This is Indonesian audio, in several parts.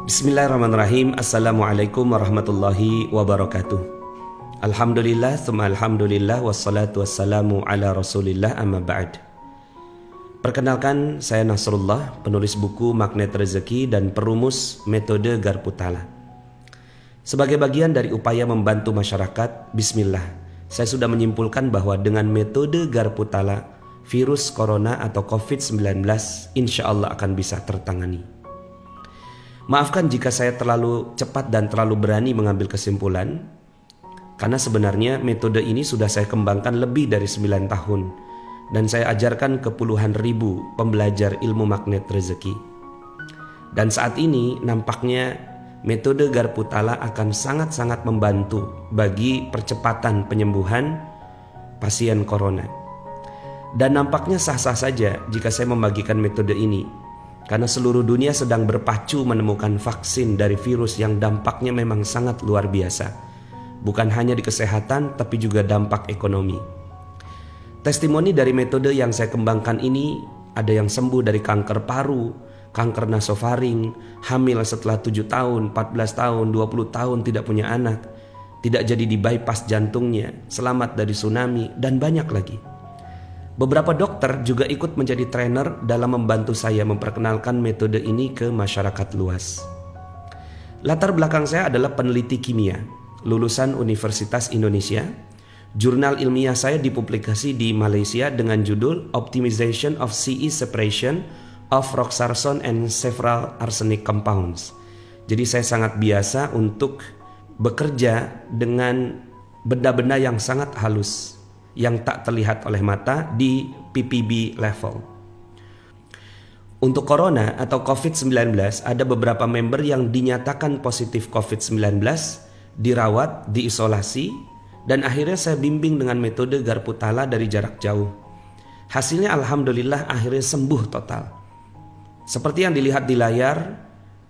Bismillahirrahmanirrahim. Assalamualaikum warahmatullahi wabarakatuh. Alhamdulillah, tsumma alhamdulillah, wassalatu wassalamu ala rasulillah, amma ba'd. Perkenalkan, saya Nasrullah, penulis buku Magnet Rezeki dan perumus metode Garputala. Sebagai bagian dari upaya membantu masyarakat, bismillah, saya sudah menyimpulkan bahwa dengan metode Garputala, virus corona atau COVID-19 insya Allah akan bisa tertangani. Maafkan jika saya terlalu cepat dan terlalu berani mengambil kesimpulan, karena sebenarnya metode ini sudah saya kembangkan lebih dari 9 tahun dan saya ajarkan ke puluhan ribu pembelajar ilmu magnet rezeki. Dan saat ini nampaknya metode Garputala akan sangat-sangat membantu bagi percepatan penyembuhan pasien corona. Dan nampaknya sah-sah saja jika saya membagikan metode ini, karena seluruh dunia sedang berpacu menemukan vaksin dari virus yang dampaknya memang sangat luar biasa. Bukan hanya di kesehatan, tapi juga dampak ekonomi. Testimoni dari metode yang saya kembangkan ini, ada yang sembuh dari kanker paru, kanker nasofaring, hamil setelah 7 tahun, 14 tahun, 20 tahun tidak punya anak, tidak jadi di bypass jantungnya, selamat dari tsunami, dan banyak lagi. Beberapa dokter juga ikut menjadi trainer dalam membantu saya memperkenalkan metode ini ke masyarakat luas. Latar belakang saya adalah peneliti kimia, lulusan Universitas Indonesia. Jurnal ilmiah saya dipublikasi di Malaysia dengan judul Optimization of CE Separation of Roxarson and Several Arsenic Compounds. Jadi saya sangat biasa untuk bekerja dengan benda-benda yang sangat halus, yang tak terlihat oleh mata di ppb level. Untuk corona atau COVID-19, ada beberapa member yang dinyatakan positif COVID-19, dirawat, diisolasi, dan akhirnya saya bimbing dengan metode Garputala dari jarak jauh. Hasilnya alhamdulillah akhirnya sembuh total. Seperti yang dilihat di layar,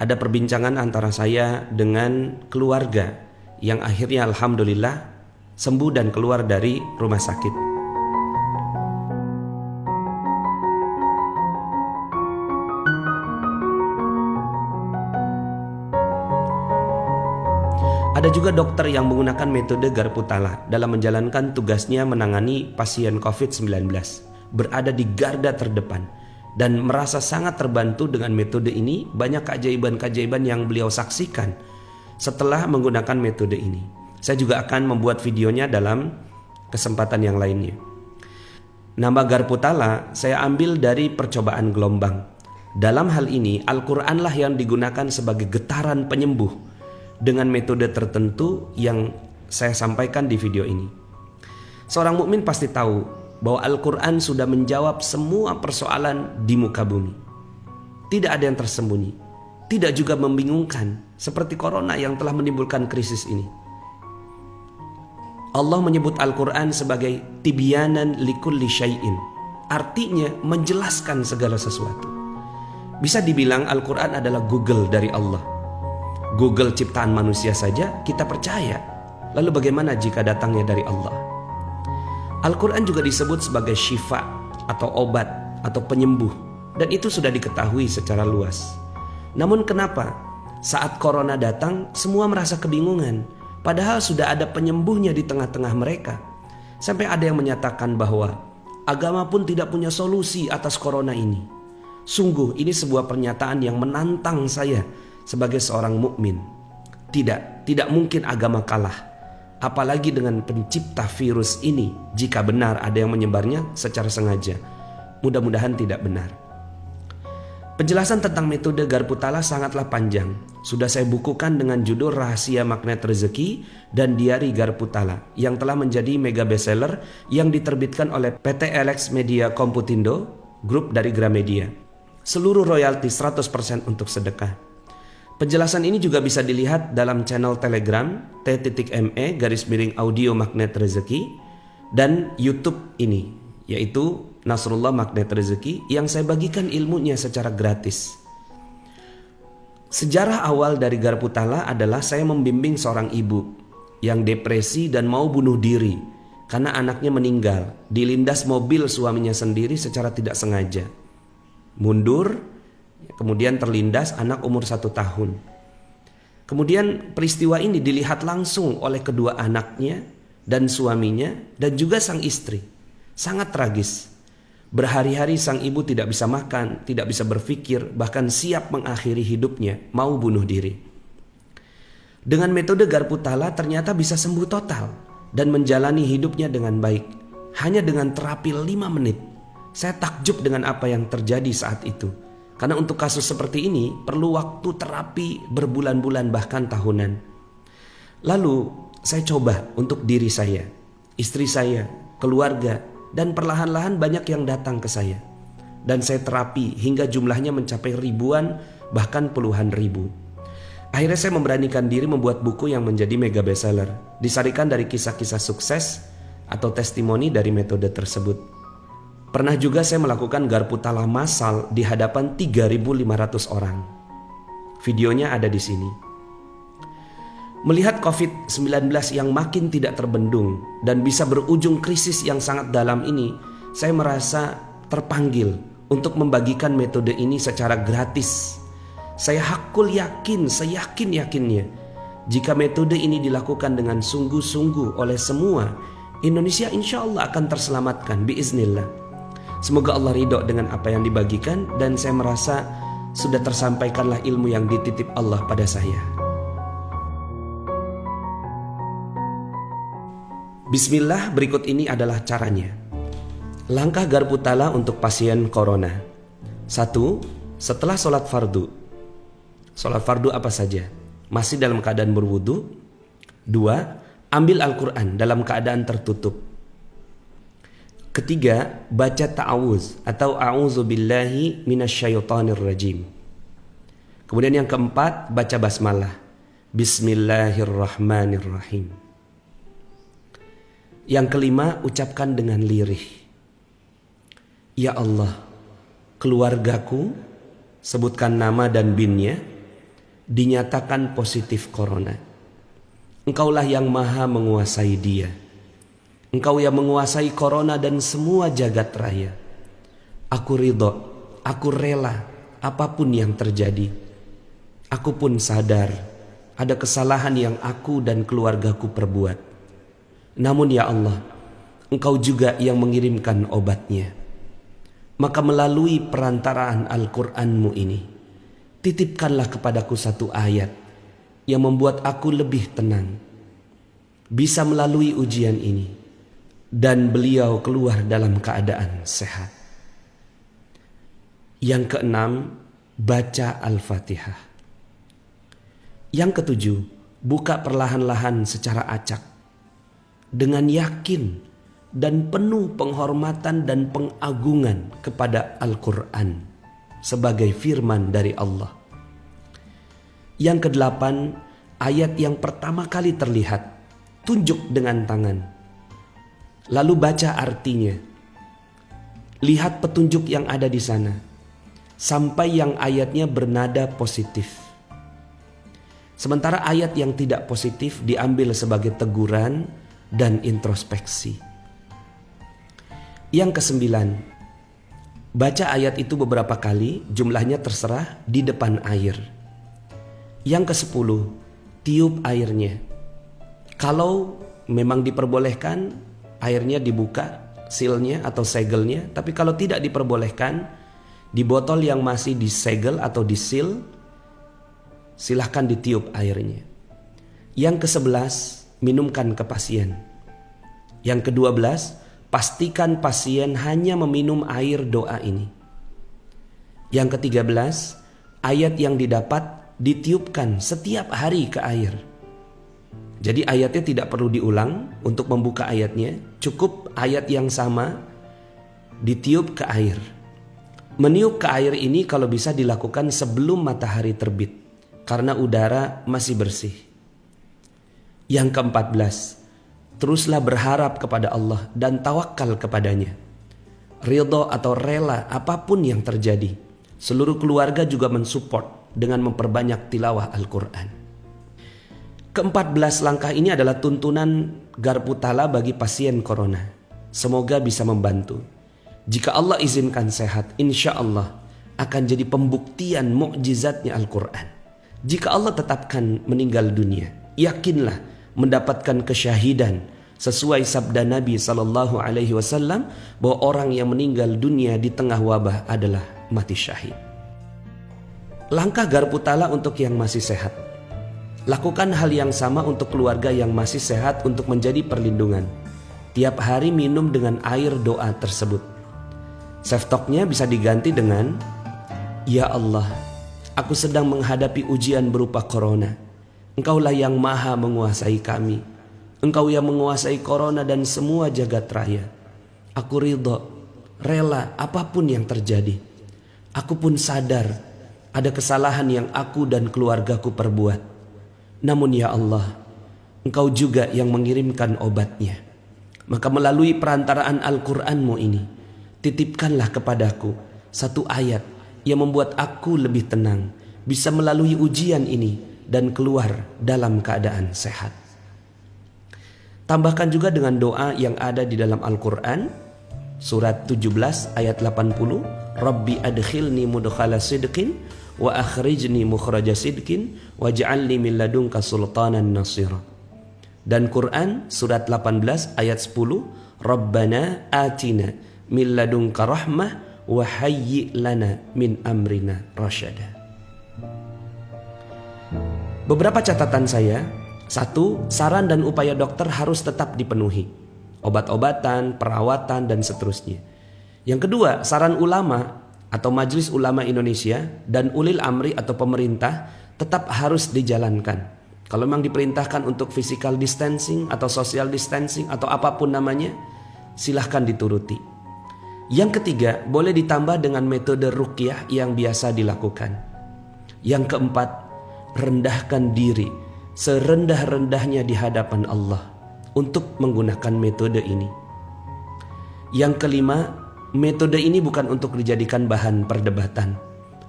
ada perbincangan antara saya dengan keluarga yang akhirnya alhamdulillah sembuh dan keluar dari rumah sakit. Ada juga dokter yang menggunakan metode Garputala dalam menjalankan tugasnya menangani pasien COVID-19, berada di garda terdepan dan merasa sangat terbantu dengan metode ini. Banyak keajaiban-keajaiban yang beliau saksikan setelah menggunakan metode ini. Saya juga akan membuat videonya dalam kesempatan yang lainnya. Nama Garputala saya ambil dari percobaan gelombang. Dalam hal ini Al-Quranlah yang digunakan sebagai getaran penyembuh dengan metode tertentu yang saya sampaikan di video ini. Seorang mukmin pasti tahu bahwa Al-Quran sudah menjawab semua persoalan di muka bumi. Tidak ada yang tersembunyi, tidak juga membingungkan seperti corona yang telah menimbulkan krisis ini. Allah menyebut Al-Quran sebagai tibyanan likulli syai'in, artinya menjelaskan segala sesuatu. Bisa dibilang Al-Quran adalah Google dari Allah. Google ciptaan manusia saja kita percaya, lalu bagaimana jika datangnya dari Allah? Al-Quran juga disebut sebagai syifa atau obat atau penyembuh, dan itu sudah diketahui secara luas. Namun kenapa saat corona datang semua merasa kebingungan? Padahal sudah ada penyembuhnya di tengah-tengah mereka. Sampai ada yang menyatakan bahwa agama pun tidak punya solusi atas corona ini. Sungguh ini sebuah pernyataan yang menantang saya sebagai seorang mukmin. Tidak mungkin agama kalah. Apalagi dengan pencipta virus ini, jika benar ada yang menyebarnya secara sengaja. Mudah-mudahan tidak benar. Penjelasan tentang metode Garputala sangatlah panjang. Sudah saya bukukan dengan judul Rahasia Magnet Rezeki dan Diari Garputala yang telah menjadi mega bestseller yang diterbitkan oleh PT LX Media Komputindo, grup dari Gramedia. Seluruh royalti 100% untuk sedekah. Penjelasan ini juga bisa dilihat dalam channel Telegram t.me/audio magnet rezeki dan YouTube ini, yaitu Nasrullah Magnet Rezeki, yang saya bagikan ilmunya secara gratis. Sejarah awal dari Garputala adalah saya membimbing seorang ibu yang depresi dan mau bunuh diri karena anaknya meninggal, dilindas mobil suaminya sendiri secara tidak sengaja. Mundur, kemudian terlindas anak umur 1 tahun. Kemudian peristiwa ini dilihat langsung oleh kedua anaknya dan suaminya dan juga sang istri. Sangat tragis. Berhari-hari sang ibu tidak bisa makan, tidak bisa berpikir, bahkan siap mengakhiri hidupnya, mau bunuh diri. Dengan metode garpu tala ternyata bisa sembuh total dan menjalani hidupnya dengan baik. Hanya dengan terapi 5 menit. Saya takjub dengan apa yang terjadi saat itu. Karena untuk kasus seperti ini perlu waktu terapi berbulan-bulan bahkan tahunan. Lalu saya coba untuk diri saya, istri saya, keluarga, dan perlahan-lahan banyak yang datang ke saya. Dan saya terapi hingga jumlahnya mencapai ribuan bahkan puluhan ribu. Akhirnya saya memberanikan diri membuat buku yang menjadi mega bestseller. Disarikan dari kisah-kisah sukses atau testimoni dari metode tersebut. Pernah juga saya melakukan garpu tala massal di hadapan 3.500 orang. Videonya ada di sini. Melihat COVID-19 yang makin tidak terbendung dan bisa berujung krisis yang sangat dalam ini, saya merasa terpanggil untuk membagikan metode ini secara gratis. Saya hakul yakin, seyakin-yakinnya, jika metode ini dilakukan dengan sungguh-sungguh oleh semua, Indonesia insya Allah akan terselamatkan biiznillah. Semoga Allah ridho dengan apa yang dibagikan dan saya merasa sudah tersampaikanlah ilmu yang dititip Allah pada saya. Bismillah, berikut ini adalah caranya. Langkah garpu tala untuk pasien corona. 1. Setelah sholat fardu. Sholat fardu apa saja? Masih dalam keadaan berwudu. 2. Ambil Al-Quran dalam keadaan tertutup. 3. Baca ta'awuz atau a'udzubillahi minasyaitonirrajim. Kemudian yang keempat, baca basmalah. Bismillahirrahmanirrahim. Yang kelima, ucapkan dengan lirih. Ya Allah, keluargaku, sebutkan nama dan binnya, dinyatakan positif corona. Engkaulah yang maha menguasai dia. Engkau yang menguasai corona dan semua jagat raya. Aku ridho, aku rela apapun yang terjadi. Aku pun sadar ada kesalahan yang aku dan keluargaku perbuat. Namun ya Allah, Engkau juga yang mengirimkan obatnya. Maka melalui perantaraan Al-Quranmu ini, titipkanlah kepadaku satu ayat yang membuat aku lebih tenang, bisa melalui ujian ini, dan beliau keluar dalam keadaan sehat. Yang keenam, baca Al-Fatihah. Yang ketujuh, buka perlahan-lahan secara acak dengan yakin dan penuh penghormatan dan pengagungan kepada Al-Quran sebagai firman dari Allah. Yang kedelapan, ayat yang pertama kali terlihat, tunjuk dengan tangan. Lalu baca artinya. Lihat petunjuk yang ada di sana sampai yang ayatnya bernada positif. Sementara ayat yang tidak positif diambil sebagai teguran dan introspeksi. Yang kesembilan, baca ayat itu beberapa kali, jumlahnya terserah, di depan air. Yang kesepuluh, tiup airnya. Kalau memang diperbolehkan, airnya dibuka silnya atau segelnya. Tapi kalau tidak diperbolehkan, di botol yang masih disegel atau disil, silahkan ditiup airnya. Yang ke-11, minumkan ke pasien. Yang ke-12, pastikan pasien hanya meminum air doa ini. Yang ke-13, ayat yang didapat ditiupkan setiap hari ke air. Jadi ayatnya tidak perlu diulang untuk membuka ayatnya, cukup ayat yang sama ditiup ke air. Meniup ke air ini kalau bisa dilakukan sebelum matahari terbit, karena udara masih bersih. Yang ke-14, teruslah berharap kepada Allah dan tawakal kepadanya. Ridho atau rela apapun yang terjadi. Seluruh keluarga juga mensupport dengan memperbanyak tilawah Al-Quran. Ke-14 langkah ini adalah tuntunan garpu tala bagi pasien corona. Semoga bisa membantu. Jika Allah izinkan sehat, insya Allah akan jadi pembuktian mukjizatnya Al-Quran. Jika Allah tetapkan meninggal dunia, yakinlah mendapatkan kesyahidan sesuai sabda Nabi SAW bahwa orang yang meninggal dunia di tengah wabah adalah mati syahid. Langkah garpu tala untuk yang masih sehat. Lakukan hal yang sama untuk keluarga yang masih sehat untuk menjadi perlindungan. Tiap hari minum dengan air doa tersebut. Self talknya bisa diganti dengan, "Ya Allah, aku sedang menghadapi ujian berupa corona. Engkaulah yang maha menguasai kami. Engkau yang menguasai corona dan semua jagat raya. Aku ridho, rela apapun yang terjadi. Aku pun sadar ada kesalahan yang aku dan keluargaku perbuat. Namun ya Allah, Engkau juga yang mengirimkan obatnya. Maka melalui perantaraan Al-Quranmu ini, titipkanlah kepadaku satu ayat yang membuat aku lebih tenang, bisa melalui ujian ini dan keluar dalam keadaan sehat." Tambahkan juga dengan doa yang ada di dalam Al-Quran, surat 17 ayat 80, "Rabbi adkhilni mudkhala sidqin wa akhrijni mukhraja sidqin waj'alni min ladunka sultanan nasira." Dan Quran surat 18 ayat 10, "Rabbana atina min ladunka rahmah wa hayyi' lana min amrina rasyada." Beberapa catatan saya. 1. Saran dan upaya dokter harus tetap dipenuhi. Obat-obatan, perawatan, dan seterusnya. Yang kedua, saran ulama atau Majelis Ulama Indonesia dan ulil amri atau pemerintah tetap harus dijalankan. Kalau memang diperintahkan untuk physical distancing atau social distancing atau apapun namanya, silahkan dituruti. Yang ketiga, boleh ditambah dengan metode ruqyah yang biasa dilakukan. Yang keempat, rendahkan diri serendah-rendahnya di hadapan Allah untuk menggunakan metode ini. Yang kelima, metode ini bukan untuk dijadikan bahan perdebatan,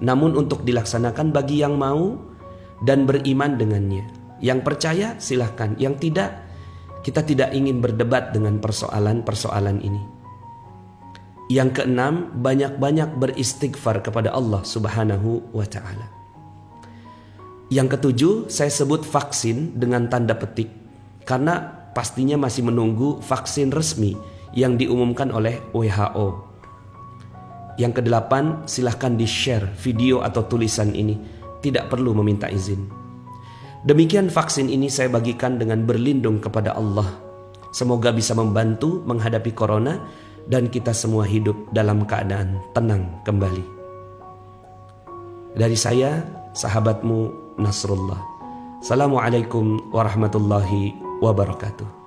namun untuk dilaksanakan bagi yang mau dan beriman dengannya. Yang percaya silahkan, yang tidak, kita tidak ingin berdebat dengan persoalan-persoalan ini. Yang keenam, banyak-banyak beristighfar kepada Allah Subhanahu wa Ta'ala. Yang ketujuh, saya sebut vaksin dengan tanda petik karena pastinya masih menunggu vaksin resmi yang diumumkan oleh WHO. Yang kedelapan, silahkan di-share video atau tulisan ini, tidak perlu meminta izin. Demikian vaksin ini saya bagikan dengan berlindung kepada Allah. Semoga bisa membantu menghadapi corona dan kita semua hidup dalam keadaan tenang kembali. Dari saya, sahabatmu Nasrullah. Assalamualaikum warahmatullahi wabarakatuh.